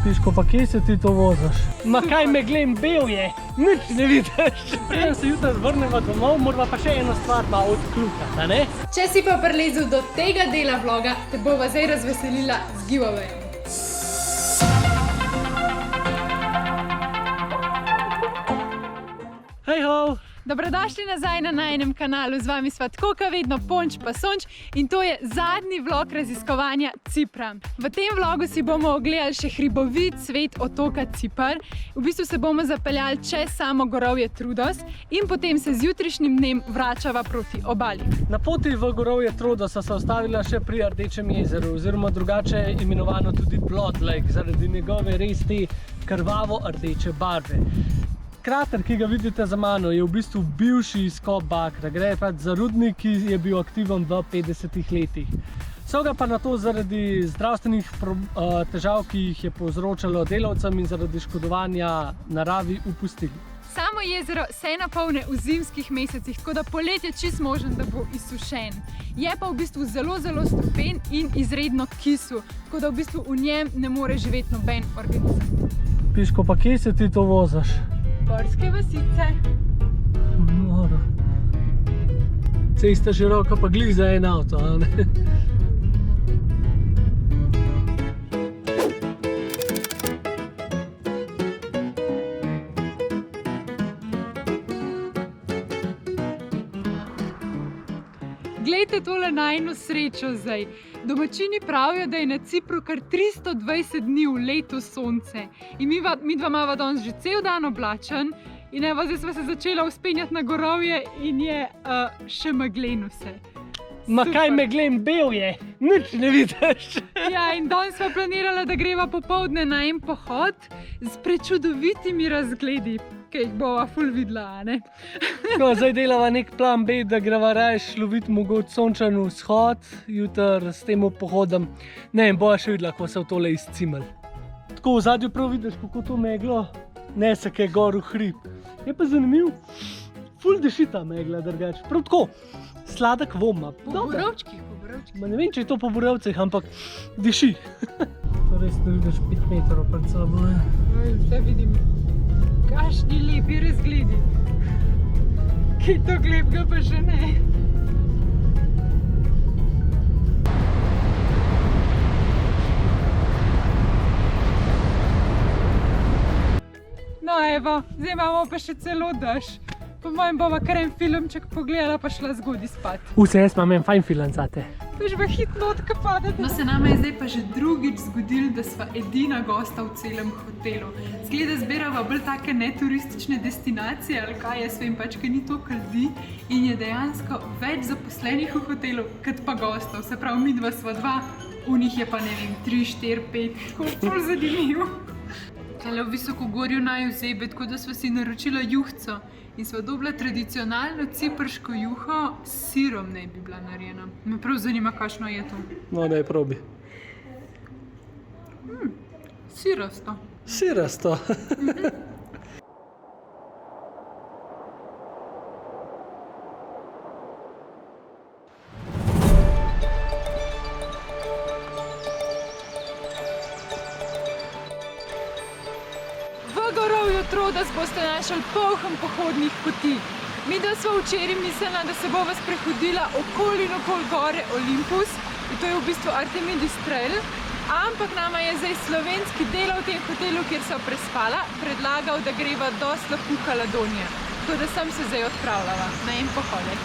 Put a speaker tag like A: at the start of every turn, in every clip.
A: Piško, pa kje se ti to voziš? Ma kaj me gledam, bel je, nič ne vidiš. Preden se jutri vrnemo domov, moramo pa še eno stvar malo odkljukati, a ne?
B: Če si pa prilezel do tega dela vloga, te bova zdaj razveselila z giveawayem.
A: Hej ho!
B: Dobrodošli nazaj na najinem kanalu, z vami sva tako kot vedno Ponč pa Sonč in to je zadnji vlog raziskovanja Cipra. V tem vlogu si bomo ogledali še hribovit svet otoka Cipar. V bistvu se bomo zapeljali čez samo gorovje Troodos in potem se z jutrišnjim dnem vračava proti obali.
A: Na poti v gorovje Troodosa se ustavila še pri Rdečem jezeru, oziroma drugače imenovano tudi Blood Lake, zaradi njegove res te krvavo rdeče barve. Krater, ki ga vidite za mano, je v bistvu bivši izkop bakra. Gre pač za rudnik, ki je bil aktiven v 50-ih letih. So ga pa na to zaradi zdravstvenih težav, ki jih je povzročalo delavcem in zaradi škodovanja naravi opustili.
B: Samo jezero se napolne v zimskih mesecih, tako da poletje čist možen, da bo izsušen. Je pa v bistvu zelo strupen in izredno kisel, tako da v bistvu v njem ne more živeti noben organizem.
A: Piško, pa kje se ti to voziš?
B: Gorske vasice.
A: Moro. Cesta široka pa glih za en avto, a ne?
B: Glejte tole najino srečo zdaj. Domačini pravijo, da je na Cipru kar 320 dni v letu sonce. In mi dva imava danes že cel dan oblačen in evo, zdaj sva se začela vzpenjati na gorovje in je še megleno vse.
A: Ma kaj me gledam, bel je, nič ne vidiš.
B: Ja, in danes sva planirala, da greva popoldne na en pohod s prečudovitimi razgledi, ki jih bova ful videla, a ne?
A: Tako, zdaj delava nek plan B, da greva raje loviti mogoče sončen vzhod, jutri s tem pohodom. Ne vem, bova še videla, kako se v tole izcimali. Tako v zadju prav vidiš, kako to meglo nese kaj gor v hrib. Je pa zanimiv, ful diši ta megla drugače. Prav tako, sladek vom ima.
B: Po borovčkih.
A: Ma ne vem, če je to po borovcih, ampak diši. To res ne vidiš 5 metrov pred sabo, ne?
B: Zdaj vidim. Kakšni lepi razgledi. Kaj to lepega pa še ne. No evo, zdaj imamo pa še celo dež. Po mojem bova kar en filmček pogledala pa šla zgodaj spat.
A: Vse, jaz imam en fajn film zate.
B: Veš pa hitno odka padete. No, se nama je zdaj pa že drugič zgodilo, da sva edina gosta v celem hotelu. Zgleda zbirava bolj take neturistične destinacije, ali kaj, jaz vem pač, ker ni toliko ljudi in je dejansko več zaposlenih v hotelu, kot pa gostov. Se pravi, mi dva sva dva, v njih je pa ne vem, 3, 4, 5, tako ful zanimivo. Tale v Visokogorju naju zebe, tako da sva si naročila juhco in sva dobila tradicionalno ciprško juho s sirom naj bi bila narejena. Me prav zanima, kakšno je to.
A: No, daj probi.
B: Sirasto.
A: Sirasto.
B: Troodos boste našli poln pohodnih poti. Mi da sva včeraj mislila, da se bova sprehodila okoli in okoli gore Olympus in to je v bistvu Artemidis Trail, ampak nama je zdaj slovenski del v tem hotelu, kjer sva prespala, predlagal, da greva do slapu Kaledonije. Tako da sem se zdaj odpravljala na en pohodek.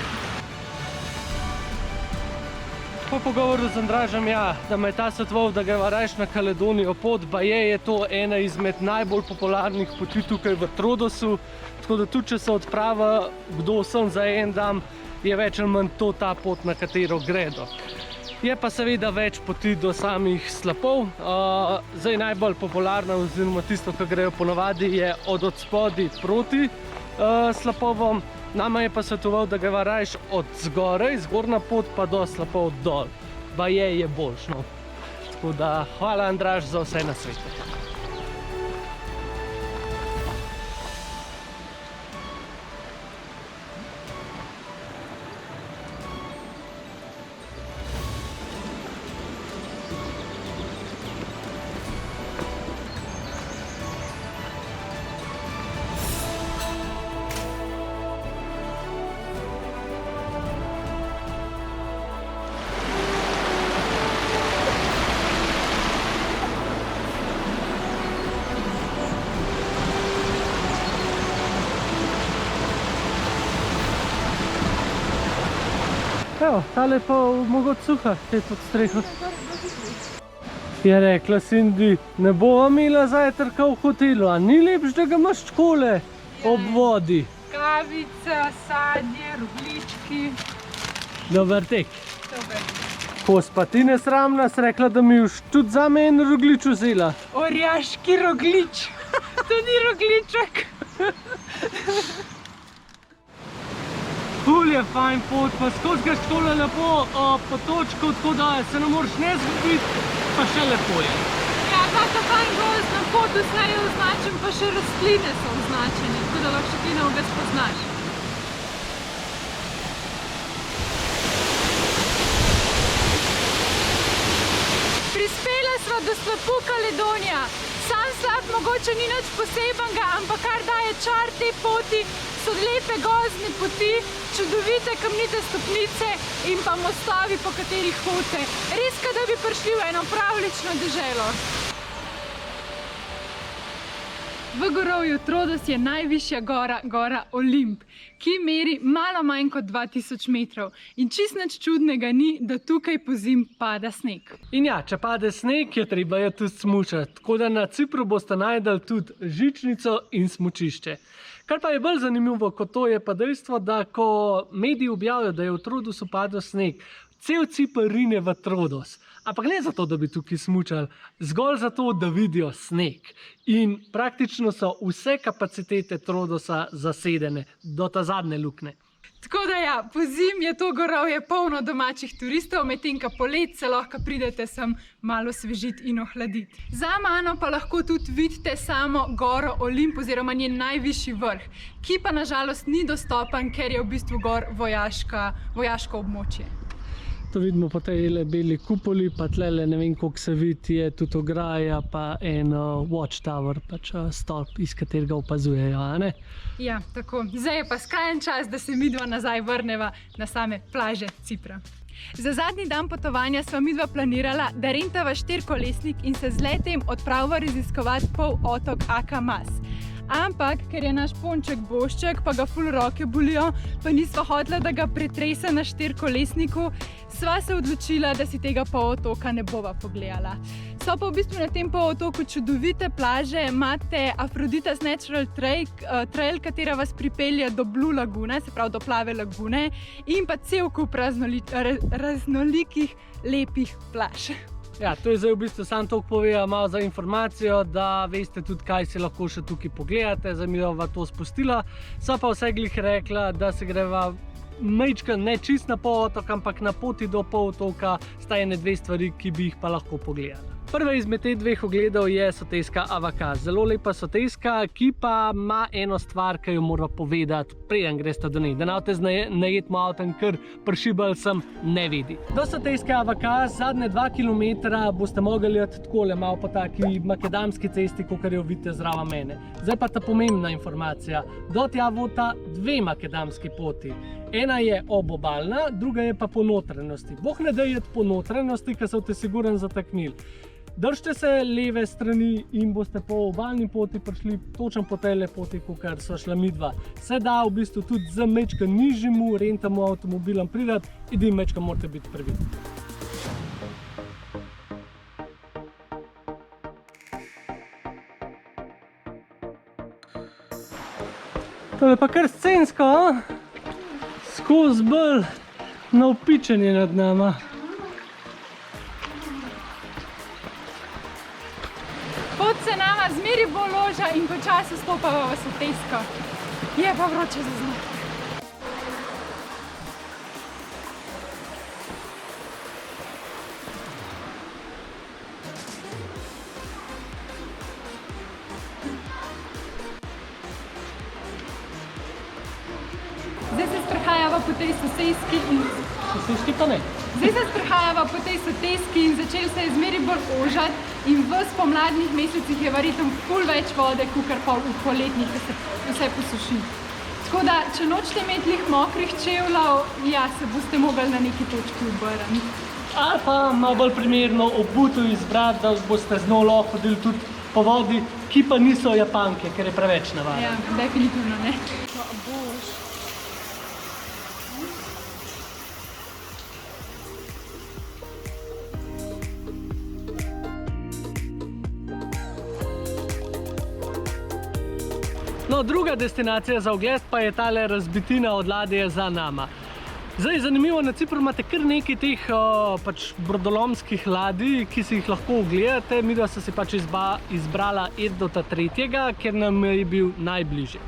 A: Po pogovoru z Andražem, ja, da me je ta svetoval, da greva raje na Kaledonijo pot, baje je to ena izmed najbolj popularnih poti tukaj v Troodosu, tako da tudi če se odprava kdo sem za en dan, je več ali manj to ta pot, na katero gredo. Je pa seveda več poti do samih slapov. Zdaj najbolj popularna, oziroma tisto, kar grejo ponavadi, je od odspodaj proti slapovom. Nama je pa svetoval, da greva raje od zgoraj, zgornja pot pa do slapov dol. Baje je boljš, no. Tako da hvala, Andraž, za vse na svetu. Evo, tale pa mogoče suha, te pod streho. Je rekla Cindy, ne bova imela zajtrka v hotelu, a ni lepš, da ga imaš takole ob vodi?
B: Kavica, sadje, roglički.
A: Dober tek.
B: Dober.
A: Kos pa ti nesramna, si rekla, da mi už tudi zame en roglič vzela.
B: Orjaški roglič. To ni rogliček.
A: Ful je fajn pot, pa skozi greš takole lepo po točku, tako da se ne moreš ne zgubiti, pa še lepo je.
B: Ja, taka fajn gozd na potu, vse je označen, pa še rastline so označene, tako da lahko še ti novega spoznaš. Prispela sva do slapu Kaledonija. Sam slap mogoče ni nič posebenega, ampak kar daje čar te poti, so lepe gozdne poti, čudovite kamnite stopnice in pa mostovi, po katerih hodite. Res, da bi prišli v eno pravlično deželo. V gorovju Trodos je najvišja gora, gora Olimp, ki meri malo manj kot 2000 metrov. In čist nič čudnega ni, da tukaj pozimi pada sneg. In ja, če pade sneg, je treba jo tudi smučati. Tako da na Cipru boste najdeli tudi žičnico in smučišče. Kar pa je bolj zanimivo kot to, je pa dejstvo, da ko mediji objavijo, da je v Trodosu padel sneg, cel Cipr rine v Trodos. Ampak ne zato, da bi tukaj smučali, zgolj zato, da vidijo sneg. In praktično so vse kapacitete Trodosa zasedene, do ta zadnje luknje. Tako da ja, pozimi je to gorovje polno domačih turistov, medtem ko polet se lahko pridete sem malo svežiti in ohladiti. Za mano pa lahko tudi vidite samo goro Olimp oziroma njen najvišji vrh, ki pa nažalost ni dostopen, ker je v bistvu gor vojaško območje. To vidimo po tej beli kupoli, pa tlele ne vem koliko se vidi, je tudi ograja, pa en watchtower, pač stolp, iz katerega opazujejo, a ne? Ja, tako. Zdaj je pa skrajen čas, da se midva nazaj vrneva na same plaže Cipra. Za zadnji dan potovanja sva midva planirala, da rentava 4-kolesnik in se z letem odpravva raziskovati pol otok Akamas. Ampak, ker je naš ponček Bošček, pa ga ful roke bolijo, pa nisva hotela, da ga pretrese na 4-kolesniku, sva se odločila, da si tega polotoka ne bova pogledala. So pa v bistvu na tem polotoku čudovite plaže, imate Aphrodite's Natural Trail, katera vas pripelje do Blue Lagune, se pravi do Plave lagune, in pa cel kup raznolikih lepih plaž. Ja, to je zdaj v bistvu samo toliko povedal malo za informacijo, da veste tudi, kaj si lahko še tukaj pogledate, zdaj mi bova to spustila. Sva pa vse glih rekla, da se greva majčkeno ne čist na polotok, ampak na poti do polotoka sta ene dve stvari, ki bi jih pa lahko pogledala. Prva izmed teh dveh ogledov je soteska Avakaz. Zelo lepa soteska, ki pa ima eno stvar, ki jo mora povedati, preden greste do nje. Da ne-te z najetmo avtom, ker prišibali sem, ne vidi. Do soteske Avakaz, zadnje 2 kilometra boste mogli iti takole, malo po taki makedamski cesti, kakor jo vidite zraven mene. Zdaj pa ta pomembna informacija. Do tja vodita 2 makedamski poti. Ena je obobalna, druga je pa po notranjosti. Boh ne da iti po notranjosti, ker se boste sigurno zataknili. Držite se leve strani in boste po obalni poti prišli točno po tej poti, kakor so šla midva. Se da v bistvu tudi z majčkim nižjim rentam avtomobilom pridati, edini majčkim morate biti previdni. To je pa kar scensko, a? Skozi bolj navpičenje nad nama. Pot se nama zmeri bolj loža in počasi stopava v sotesko. Je pa vroče za znak. Zdaj se sprehajava po tej soseski in... Soseski pa ne. Zdaj se sprehajava po tej soteski in začel se je zmeri bolj ožati in v spomladnih mesecih je verjetno ful več vode, kakor pa v poletnih, da se vse posuši. Tako da, če nočete imeti lih mokrih čevljev, ja, se boste mogli na neki točki obrniti. Ali pa malo bolj primerno obutev izbrati, da boste z njo lahko hodili tudi po vodi, ki pa niso Japanke, ker je preveč navadno. Ja, definitivno ne.
A: No, druga destinacija za ogled pa je tale razbitina od ladje za nama. Zdaj, zanimivo, na Cipru imate kar nekaj teh pač brodolomskih ladij, ki si jih lahko ogledate. Midva sta si pač izbrala Edota III, ker nam je bil najbližje.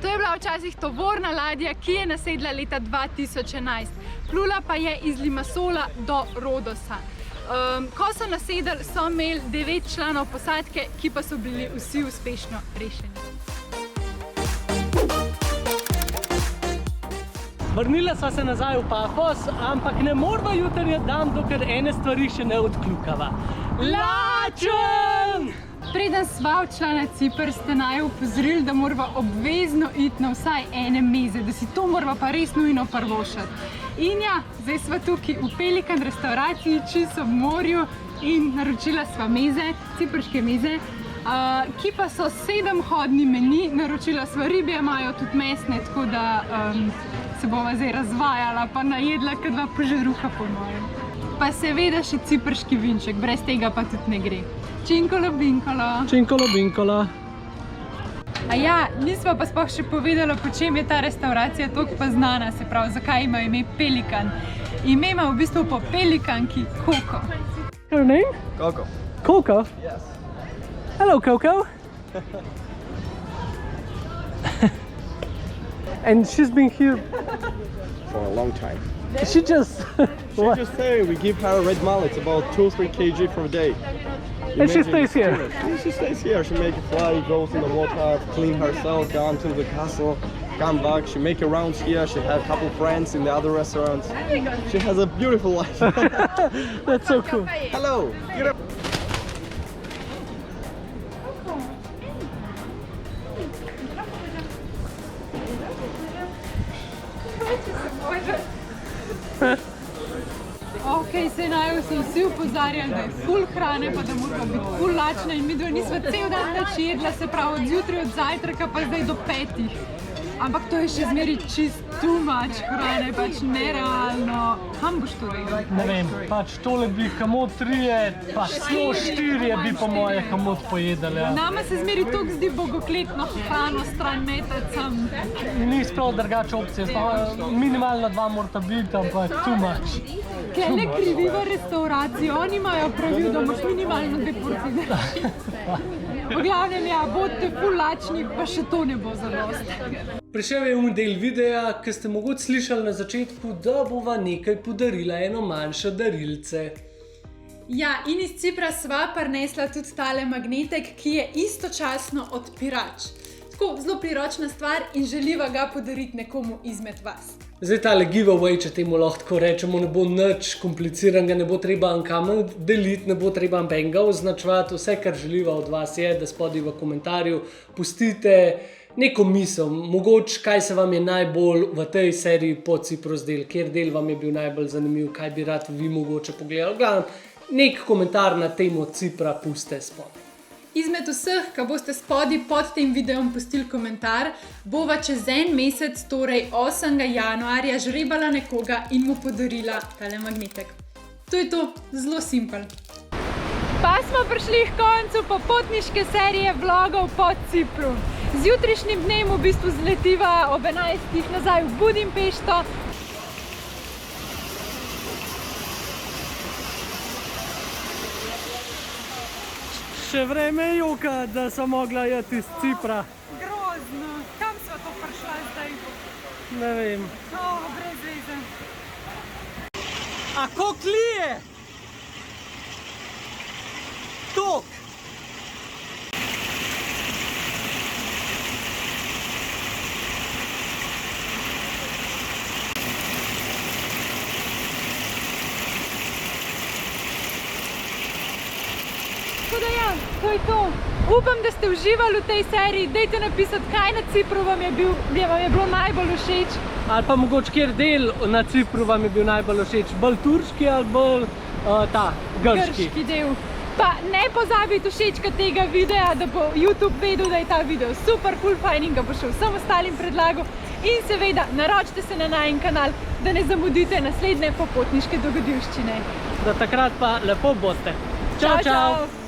B: To je bila včasih tovorna ladja, ki je nasedla leta 2011. Plula pa je iz Limassola do Rodosa. Ko so nasedli, so imeli 9 članov posadke, ki pa so bili vsi uspešno rešeni.
A: Vrnila sva se nazaj v Pafos, ampak ne morva jutri dan, dokler ene stvari še ne odkljukava. Lačen!
B: Preden sva odšla na Ciper, ste naju opozorili, da morava obvezno iti na vsaj ene meze, da si to morava pa res nujno prvošati. In ja, zdaj sva tukaj v Pelikan restauraciji, čisto ob morju, in naročila sva meze, ciprške meze, ki pa so 7-hodni meni. Naročila sva ribje, imajo tudi mesne, tako da se bova zdaj razvajala, pa najedla kot dva požeruha po mojem. Pa seveda še ciprški vinček, brez tega pa tudi ne gre. Činkolo binkolo.
A: Činkolo binkolo.
B: A ja, nisva pa sploh še povedala, po čem je ta restauracija toliko pa znana, se pravi, zakaj ima ime Pelikan. Ime ima v bistvu po pelikanki Coco.
A: Her name?
C: Coco.
A: Coco?
C: Yes.
A: Hello, Coco. And she's been here
C: For a long time.
A: She just
C: She just say we give her red mullet about 2-3 kg per day.
A: And she stays here?
C: Yeah, she stays here. She make a fly, goes in the water, clean herself, gone to the castle, come back. She make rounds here. She have a couple friends in the other restaurants. She has a beautiful life.
A: That's so cool.
C: Hello. Get up.
B: Ok, se naju so vsi upozarjali, da je ful hrane, pa da moramo biti ful lačna in midva nisva cel dan nič jedla, se pravi od zjutraj, od zajtrka pa zdaj do 5. Ampak to je še zmeri čist too much hrane, pač nerealno. Kam boš to jedel?
A: Ne vem, pač tole bi kamot 3, pa 104 bi po moje kamot pojedali.
B: Nama se zmeri toliko zdi bogokletno hrano stran metacam.
A: Ni sprav drugače opcije, minimalno 2 morata biti, ampak too much.
B: Kaj ne kriviva restauracijo, oni imajo pravil, da moš minimalno 2 porcije narediti. V glavnem, ja, bodite ful lačni, pa še to ne bo zadost.
A: Prišel je del videa, ki ste mogoče slišali na začetku, da bova nekaj podarila, eno manjše darilce.
B: Ja, in iz Cipra sva prinesla tudi tale magnetek, ki je istočasno odpirač. Tako, zelo priročna stvar in želiva ga podariti nekomu izmed vas.
A: Zdaj tale giveaway, če temu lahko rečemo, ne bo nič kompliciranega, ne bo treba kamen deliti, ne bo treba benga označevati. Vse, kar želiva od vas je, da spodaj v komentarju pustite neko misel, mogoče kaj se vam je najbolj v tej seriji po Cipru zdel, kjer del vam je bil najbolj zanimiv, kaj bi rad vi mogoče pogledali. Nek komentar na temo Cipra puste spodaj.
B: Izmed vseh, ki boste spodaj pod tem videom pustili komentar, bova čez en mesec, torej 8. januarja, žrebala nekoga in mu podarila tale magnetek. To je to, zelo simpel. Pa smo prišli k koncu popotniške serije vlogov po Cipru. Z jutrišnjim dnem v bistvu zletiva ob 11. nazaj v Budimpešto.
A: Še vreme joka, da sem mogla jeti iz Cipra.
B: Grozno, kam sva to prišla zdaj?
A: Ne vem.
B: Brez veze.
A: A ko klije? Tok!
B: Tako da ja, to je to. Upam, da ste uživali v tej seriji. Dajte napisati, kaj na Cipru vam je bilo najbolj všeč.
A: Ali pa mogoče kjer del na Cipru vam je bil najbolj všeč. Bolj turški ali bolj grški.
B: Grški del. Pa ne pozabite všečkati tega videa, da bo YouTube vedel, da je ta video super cool, fajn in ga bo še vsem ostalim predlagal. In seveda, naročite se na najin kanal, da ne zamudite naslednje popotniške dogodivščine.
A: Do takrat pa lepo boste. Čau, čau!